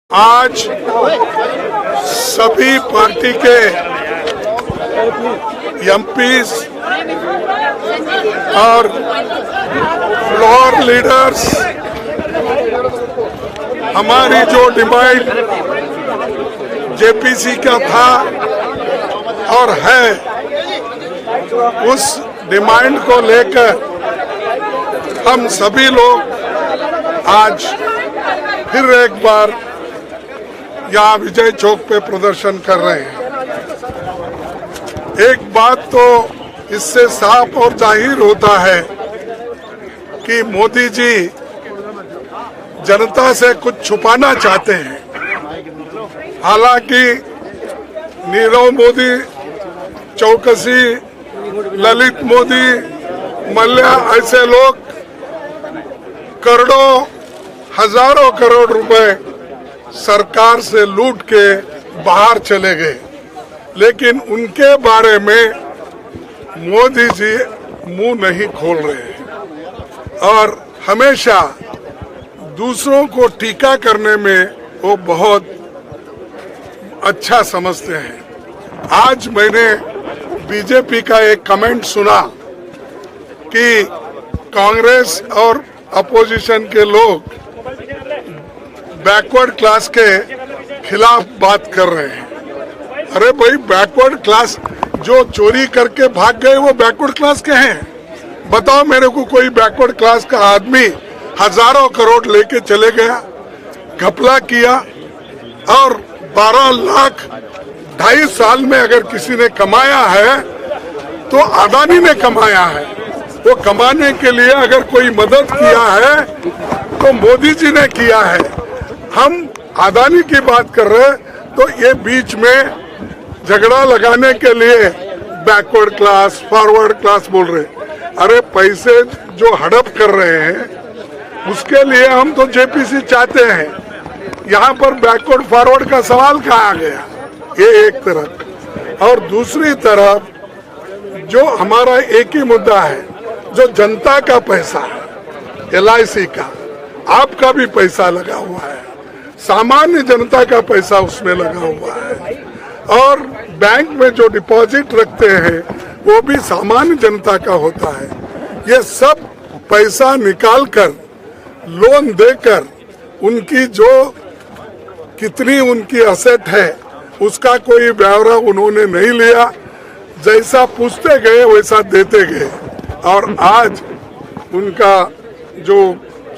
आज सभी पार्टी के एमपीज और फ्लोर लीडर्स हमारी जो डिमांड जेपीसी का था और है, उस डिमांड को लेकर हम सभी लोग आज फिर एक बार यहाँ विजय चौक पे प्रदर्शन कर रहे हैं। एक बात तो इससे साफ और जाहिर होता है कि मोदी जी जनता से कुछ छुपाना चाहते हैं। हालांकि नीरव मोदी, चौकसी, ललित मोदी, मल्ल्या ऐसे लोग करोड़ों, हजारों करोड़ रुपए सरकार से लूट के बाहर चले गए, लेकिन उनके बारे में मोदी जी मुंह नहीं खोल रहे हैं और हमेशा दूसरों को टीका करने में वो बहुत अच्छा समझते हैं। आज मैंने बीजेपी का एक कमेंट सुना कि कांग्रेस और अपोजिशन के लोग बैकवर्ड क्लास के खिलाफ बात कर रहे हैं। अरे भाई, बैकवर्ड क्लास जो चोरी करके भाग गए वो बैकवर्ड क्लास के हैं? बताओ मेरे को कोई बैकवर्ड क्लास का आदमी हजारों करोड़ लेके चले गया, घपला किया और 12 लाख 2.5 साल में अगर किसी ने कमाया है तो अदानी ने कमाया है। वो कमाने के लिए अगर कोई मदद किया है तो मोदी जी ने किया है। हम अदानी की बात कर रहे हैं तो ये बीच में झगड़ा लगाने के लिए बैकवर्ड क्लास, फॉरवर्ड क्लास बोल रहे हैं। अरे पैसे जो हड़प कर रहे हैं उसके लिए हम तो जेपीसी चाहते हैं। यहाँ पर बैकवर्ड फॉरवर्ड का सवाल कहाँ आ गया? ये एक तरफ, और दूसरी तरफ जो हमारा एक ही मुद्दा है, जो जनता का पैसा है, LIC का, आपका भी पैसा लगा हुआ है, सामान्य जनता का पैसा उसमें लगा हुआ है, और बैंक में जो डिपॉजिट रखते हैं वो भी सामान्य जनता का होता है। ये सब पैसा निकालकर लोन देकर उनकी जो कितनी उनकी असेट है उसका कोई ब्यौरा उन्होंने नहीं लिया। जैसा पूछते गए वैसा देते गए, और आज उनका जो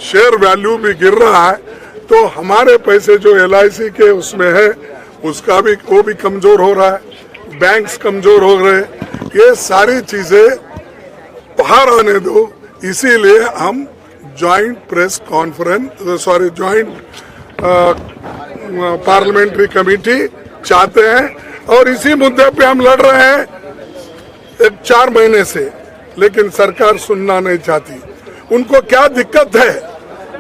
शेयर वैल्यू भी गिर रहा है, तो हमारे पैसे जो LIC के उसमें है उसका भी, वो भी कमजोर हो रहा है, बैंक्स कमजोर हो रहे हैं। ये सारी चीजें बाहर आने दो, इसीलिए हम joint press conference, joint parliamentary committee चाहते हैं, और इसी मुद्दे पे हम लड़ रहे हैं 4 महीने से, लेकिन सरकार सुनना नहीं चाहती। उनको क्या दिक्कत है?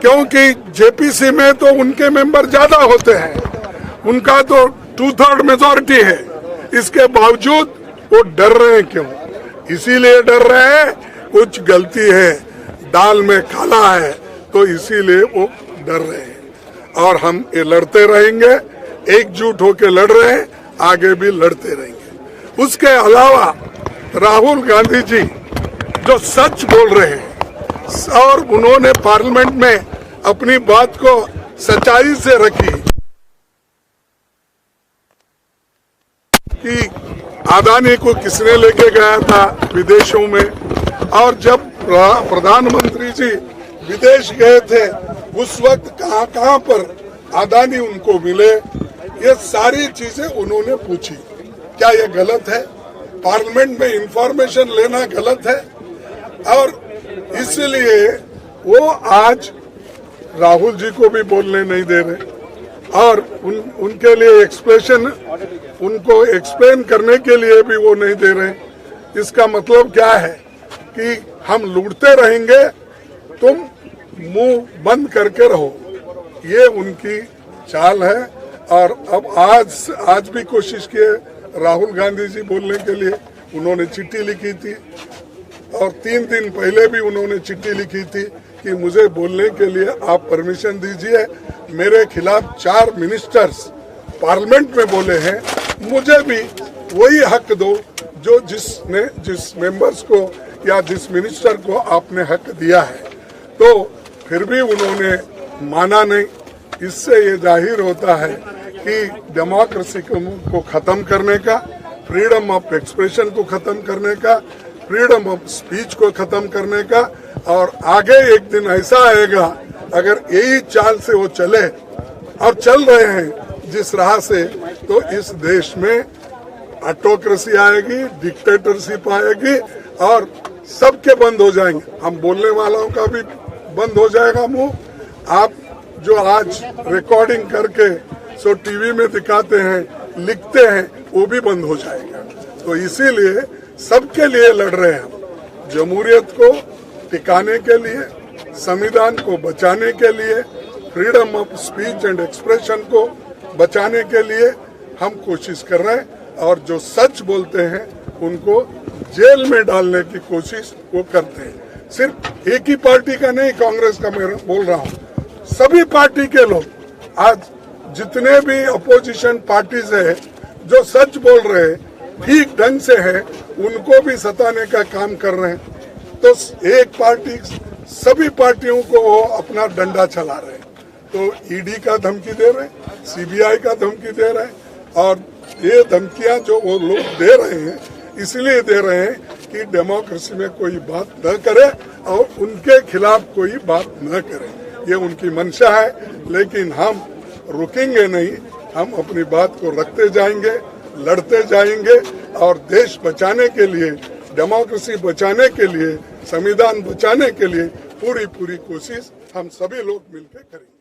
क्योंकि जेपीसी में तो उनके मेंबर ज्यादा होते हैं, उनका तो 2/3 मेजॉरिटी है। इसके बावजूद वो डर रहे हैं। क्यों? इसीलिए डर रहे हैं कुछ गलती है, दाल में काला है, तो इसीलिए वो डर रहे हैं। और हम ये लड़ते रहेंगे, एकजुट होकर लड़ रहे हैं, आगे भी लड़ते रहेंगे। उसके अलावा राहुल गांधी जी जो सच बोल रहे हैं और उन्होंने पार्लियामेंट में अपनी बात को सच्चाई से रखी कि अदानी को किसने लेके गया था विदेशों में, और जब प्रधानमंत्री जी विदेश गए थे उस वक्त कहां पर अदानी उनको मिले, ये सारी चीजें उन्होंने पूछी। क्या ये गलत है? पार्लियामेंट में इंफॉर्मेशन लेना गलत है? और इसलिए वो आज राहुल जी को भी बोलने नहीं दे रहे, और उनके लिए उनको एक्सप्लेन करने के लिए भी वो नहीं दे रहे। इसका मतलब क्या है कि हम लूटते रहेंगे, तुम मुंह बंद करके रहो, ये उनकी चाल है। और अब आज भी कोशिश की राहुल गांधी जी बोलने के लिए, उन्होंने चिट्ठी लिखी थी और 3 दिन पहले भी उन्होंने चिट्ठी लिखी थी कि मुझे बोलने के लिए आप परमिशन दीजिए। मेरे खिलाफ 4 मिनिस्टर्स पार्लियामेंट में बोले हैं, मुझे भी वही हक दो जो जिस मेंबर्स को या जिस मिनिस्टर को आपने हक दिया है। तो फिर भी उन्होंने माना नहीं। इससे ये जाहिर होता है कि डेमोक्रेसी को खत्म करने का, फ्रीडम ऑफ एक्सप्रेशन को खत्म करने का, फ्रीडम ऑफ स्पीच को खत्म करने का, और आगे एक दिन ऐसा आएगा अगर यही चाल से वो चले और चल रहे हैं जिस राह से, तो इस देश में ऑटोक्रेसी आएगी, डिक्टेटरशिप आएगी और सबके बंद हो जाएंगे। हम बोलने वालों का भी बंद हो जाएगा मुंह। आप जो आज रिकॉर्डिंग करके सो टीवी में दिखाते हैं, लिखते हैं, वो भी बंद हो जाएगा। तो इसीलिए सबके लिए लड़ रहे हैं हम, जमहूरियत को टिकाने के लिए, संविधान को बचाने के लिए, freedom of speech and expression को बचाने के लिए हम कोशिश कर रहे हैं। और जो सच बोलते हैं उनको जेल में डालने की कोशिश वो करते हैं। सिर्फ एक ही पार्टी का नहीं, कांग्रेस का मैं बोल रहा हूँ, सभी पार्टी के लोग आज जितने भी अपोजिशन पार्टीज है जो सच बोल रहे हैं, ठीक ढंग से है, उनको भी सताने का काम कर रहे हैं। तो एक पार्टी सभी पार्टियों को वो अपना डंडा चला रहे हैं। तो ईडी का धमकी दे रहे हैं, सीबीआई का धमकी दे रहे हैं, और ये धमकियां जो वो लोग दे रहे हैं इसलिए दे रहे हैं कि डेमोक्रेसी में कोई बात न करे और उनके खिलाफ कोई बात न करे। ये उनकी मंशा है, लेकिन हम रुकेंगे नहीं। हम अपनी बात को रखते जाएंगे, लड़ते जाएंगे और देश बचाने के लिए, डेमोक्रेसी बचाने के लिए, संविधान बचाने के लिए पूरी कोशिश हम सभी लोग मिलकर करेंगे।